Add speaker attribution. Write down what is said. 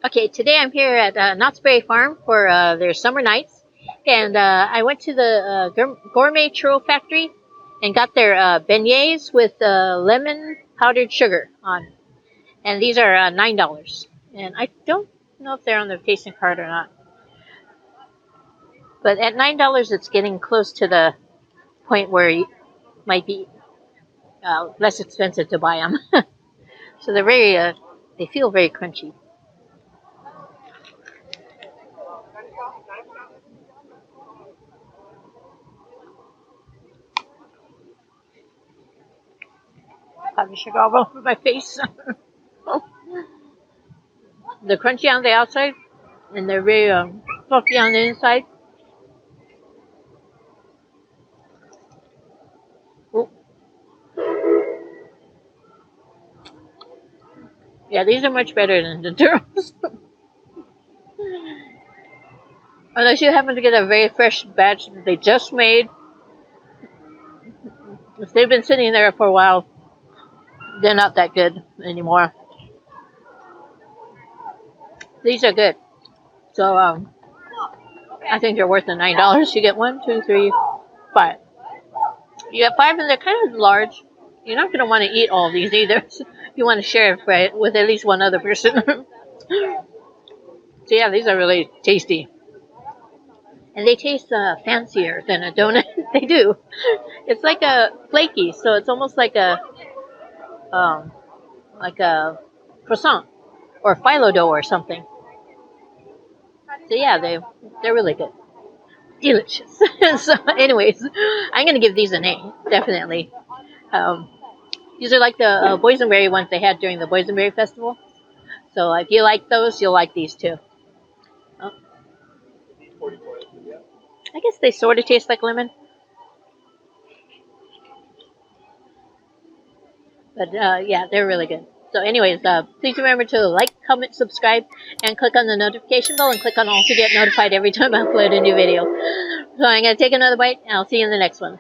Speaker 1: Okay, today I'm here at Knott's Berry Farm for their summer nights, and I went to the Gourmet Churro Factory and got their beignets with lemon powdered sugar on, and these are $9. And I don't know if they're on the tasting card or not, but at $9, it's getting close to the point where it might be less expensive to buy them. So they're they feel very crunchy. Powdered sugar all over my face. They're crunchy on the outside, and they're very fluffy on the inside. Ooh. Yeah, these are much better than the churros. Unless you happen to get a very fresh batch that they just made. If they've been sitting there for a while, they're not that good anymore. These are good. So I think they're worth the $9. You get 1, 2, 3, 5. You get 5, and they're kind of large. You're not going to want to eat all of these either. You want to share it with at least one other person. So yeah, these are really tasty. And they taste fancier than a donut. They do. It's like a flaky, so it's almost um, like a croissant or phyllo dough or something. So yeah, they're really good, delicious. So, anyways, I'm gonna give these an A, definitely. Um, these are like the boysenberry ones they had during the boysenberry festival. So if you like those, you'll like these too. Oh, I guess they sort of taste like lemon, but yeah, they're really good. So anyways, please remember to like, comment, subscribe, and click on the notification bell, and click on all to get notified every time I upload a new video. So I'm going to take another bite, and I'll see you in the next one.